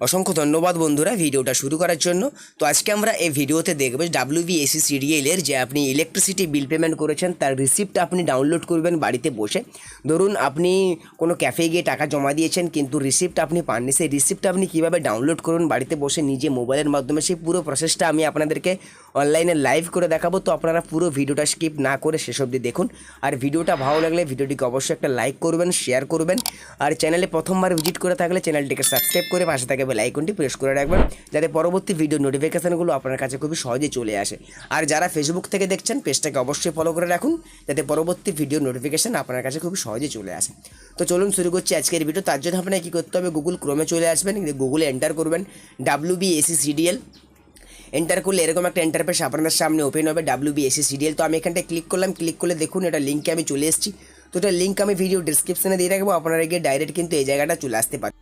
অসংখ্য ধন্যবাদ বন্ধুরা ভিডিওটা শুরু করার জন্য। তো আজকে আমরা এই ভিডিওতে দেখব WBSECDL এর যে আপনি ইলেকট্রিসিটি বিল পেমেন্ট করেছেন তার রিসিপ্ট আপনি ডাউনলোড করবেন বাড়িতে বসে। ধরুন আপনি কোনো ক্যাফে গিয়ে টাকা জমা দিয়েছেন কিন্তু রিসিপ্ট আপনি পাননি, সেই রিসিপ্ট আপনি কীভাবে ডাউনলোড করুন বাড়িতে বসে নিজে মোবাইলের মাধ্যমে, সেই পুরো প্রসেসটা আমি আপনাদেরকে অনলাইনে লাইভ করে দেখাবো। তো আপনারা পুরো ভিডিওটা স্কিপ না করে শেষ অবধি দেখুন। আর ভিডিওটা ভালো লাগলে ভিডিওটিকে অবশ্যই একটা লাইক করবেন, শেয়ার করবেন। আর চ্যানেলে প্রথমবার ভিজিট করে থাকলে চ্যানেলটিকে সাবস্ক্রাইব করে পাশে থাকে বেল আইকনটি প্রেস করে রাখবেন, যাতে পরবর্তী ভিডিও নোটিফিকেশানগুলো আপনার কাছে খুবই সহজে চলে আসে। আর যারা ফেসবুক থেকে দেখছেন পেজটাকে অবশ্যই ফলো করে রাখুন, যাতে পরবর্তী ভিডিও নোটিফিকেশান আপনার কাছে খুবই সহজে চলে আসে। তো চলুন শুরু করছি আজকের ভিডিও। তার জন্য আপনাকে কী করতে হবে, গুগল ক্রোমে চলে আসবেন, গুগলে এন্টার করবেন WBSECDL। এন্টার করলে এরকম একটা ইন্টারফেস আপনাদের সামনে ওপেন হবে WBSECDL। তো আমি এখানটায় ক্লিক করলাম, ক্লিক করলে দেখুন এটা লিঙ্কে আমি চলে এসেছি। তো এটা লিঙ্ক আমি ভিডিও ডিসক্রিপশনে দিয়ে রাখবো, আপনারা গিয়ে ডাইরেক্ট কিন্তু এই জায়গাটা চলে আসতে পারেন।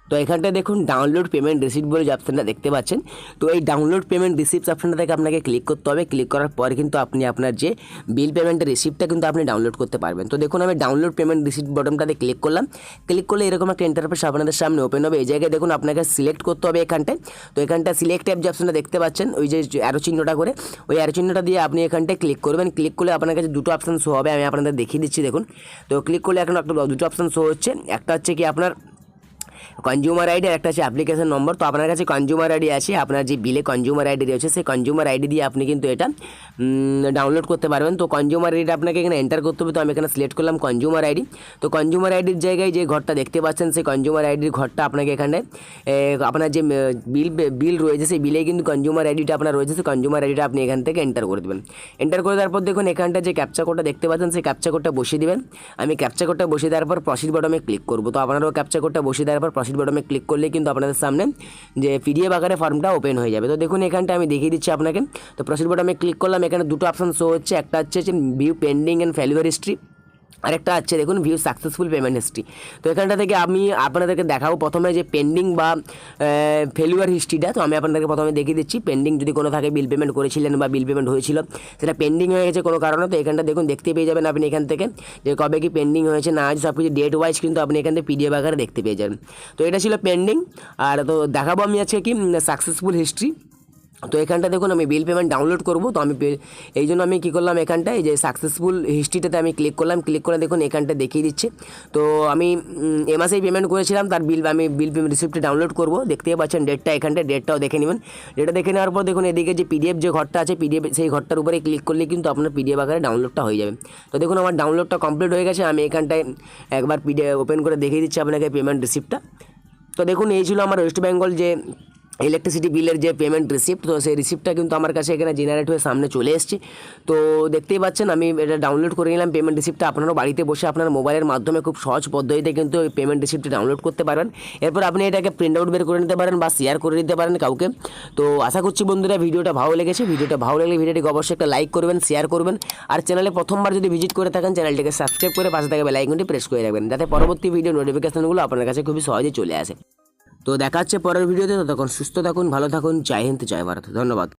তো এখানটায় দেখুন ডাউনলোড পেমেন্ট রিসিপ্ট বলে যে অপশানটা দেখতে পাচ্ছেন। তো এই ডাউনলোড পেমেন্ট রিসিপ্ট অপশানটা থেকে আপনাকে ক্লিক করতে হবে। ক্লিক করার পর কিন্তু আপনি আপনার যে বিল পেমেন্টের রিসিপ্টটা কিন্তু আপনি ডাউনলোড করতে পারবেন। তো দেখুন আমি ডাউনলোড পেমেন্ট রিসিপ্ট বটনটাতে ক্লিক করলাম। ক্লিক করলে এরকম একটা ইন্টারফেস আপনাদের সামনে ওপেন হবে। এই জায়গায় দেখুন আপনাকে সিলেক্ট করতে হবে এখানটায়। তো এখানটা সিলেক্ট অ্যাপ যে অপশানটা দেখতে পাচ্ছেন, ওই যে অ্যারো চিহ্নটা করে, ওই অ্যারো চিহ্নটা দিয়ে আপনি এখানটায় ক্লিক করবেন। ক্লিক করলে আপনার কাছে দুটো অপশান শো হবে, আমি আপনাদের দেখিয়ে দিচ্ছি দেখুন। তো ক্লিক করলে এখন একটা দুটো অপশান শো হচ্ছে, একটা হচ্ছে কি আপনার কনজিউমার আইডি আর একটা আছে অ্যাপ্লিকেশন নম্বর। তো আপনার কাছে কনজিউমার আইডি আছে, আপনার যে বিলে কনজিউমার আইডি রয়েছে সেই কনজিউমার আইডি দিয়ে আপনি কিন্তু এটা ডাউনলোড করতে পারবেন। তো কনজিউমার আইডিটা আপনাকে এখানে এন্টার করতে হবে। তো আমি এখানে সিলেক্ট করলাম কনজিউমার আইডি। তো কনজিউমার আইডির জায়গায় যে ঘরটা দেখতে পাচ্ছেন সেই কনজিউমার আইডির ঘরটা আপনাকে এখানে আপনার যে বিল রয়েছে সেই বিলে কিন্তু কনজিউমার আইডিটা আপনার রয়েছে, সেই কনজিউমার আইডিটা আপনি এখান থেকে এন্টার করে দেবেন। এন্টার করে দেওয়ার পর দেখুন এখানটা যে ক্যাপচা কোডটা দেখতে পাচ্ছেন সেই ক্যাপচা কোডটা বসিয়ে দেবেন। আমি ক্যাপচা কোডটা বসিয়ে দেওয়ার পর প্রসিড বটনে ক্লিক করবো। তো আপনারাও ক্যাপচা কোডটা বসিয়ে দেওয়ার পর প্রসিড বটনে ক্লিক করলে কিন্তু আপনাদের সামনে যে পিডিএফ আকারে ফর্মটা ওপেন হয়ে যাবে। তো দেখুন এখানটা আমি দেখিয়ে দিচ্ছি আপনাকে। তো প্রসিড বটনে ক্লিক করলাম, এখানে দুটো অপশন শো হচ্ছে, একটা হচ্ছে view pending and failure history, আরেকটা আছে দেখুন ভিউ সাকসেসফুল পেমেন্ট হিস্ট্রি। তো এখানটা থেকে আমি আপনাদেরকে দেখাবো প্রথমে যে পেন্ডিং বা ফেলিওর হিস্ট্রিটা। তো আমি আপনাদেরকে প্রথমে দেখিয়ে দিচ্ছি পেন্ডিং যদি কোনো থাকে, বিল পেমেন্ট করেছিলেন বা বিল পেমেন্ট হয়েছিল সেটা পেন্ডিং হয়ে গেছে কোনো কারণে, তো এখানটা দেখুন দেখতে পেয়ে যাবেন আপনি এখান থেকে যে কবে কি পেন্ডিং হয়েছে না হয়েছে সব কিছু ডেট ওয়াইজ কিন্তু আপনি এখান থেকে পিডিএফ আকারে দেখতে পেয়ে যাবেন। তো এটা ছিল পেন্ডিং। আর তো দেখাবো আমি আজকে কি সাকসেসফুল হিস্ট্রি। তো এখানটা দেখুন আমি বিল পেমেন্ট ডাউনলোড করব। তো আমি এই জন্য আমি কী করলাম, এখানটায় যে সাকসেসফুল হিস্ট্রিটাতে আমি ক্লিক করলাম। ক্লিক করে দেখুন এখানটা দেখিয়ে দিচ্ছে। তো আমি এ মাসেই পেমেন্ট করেছিলাম, তার আমি বিল পেমেন্ট রিসিপ্টটা ডাউনলোড করব। দেখতেই পাচ্ছেন ডেটটা, এখানটায় ডেটটাও দেখে নেবেন। ডেটটা দেখে নেওয়ার পর দেখুন এদিকে যে পিডিএফ যে ঘরটা আছে, পিডিএফ সেই ঘরটার উপরে ক্লিক করলে কিন্তু আপনার পিডিএফ আকারে ডাউনলোডটা হয়ে যাবে। তো দেখুন আমার ডাউনলোডটা কমপ্লিট হয়ে গেছে। আমি এখানটায় একবার পিডিএফ ওপেন করে দেখিয়ে দিচ্ছি আপনাকে পেমেন্ট রিসিপ্টটা। তো দেখুন এই ছিল আমার ওয়েস্ট বেঙ্গল যে ইলেকট্রিসিটি বিলের যে পেমেন্ট রিসিপ্ট। তো সেই রিসিপ্টটা কিন্তু আমার কাছে এখানে জেনারেট হয়ে সামনে চলে এসেছে। তো দেখতেই পাচ্ছেন আমি এটা ডাউনলোড করে নিলাম পেমেন্ট রিসিপ্টটা। আপনারাও বাড়িতে বসে আপনার মোবাইলের মাধ্যমে খুব সহজ পদ্ধতিতে কিন্তু এই পেমেন্ট রিসিপ্টটা ডাউনলোড করতে পারবেন। এরপর আপনি এটাকে প্রিন্ট আউট বের করে নিতে পারেন বা শেয়ার করে দিতে পারেন কাউকে। তো আশা করছি বন্ধুরা ভিডিওটা ভালো লেগেছে। ভিডিওটা ভালো লাগলে ভিডিওটিকে অবশ্যই একটা লাইক করবেন, শেয়ার করবেন। আর চ্যানেলে প্রথমবার যদি ভিজিট করে থাকেন চ্যানেলটিকে সাবস্ক্রাইব করে পাশে থাকা বেল আইকনটি প্রেস করে রাখবেন, যাতে পরবর্তী ভিডিও নোটিফিকেশনগুলো আপনার কাছে খুবই সহজে চলে আসে। তো দেখা হচ্ছে পরের ভিডিওতে। ততক্ষণ সুস্থ থাকুন, ভালো থাকুন। জয় হিন্দ, জয় ভারত। ধন্যবাদ।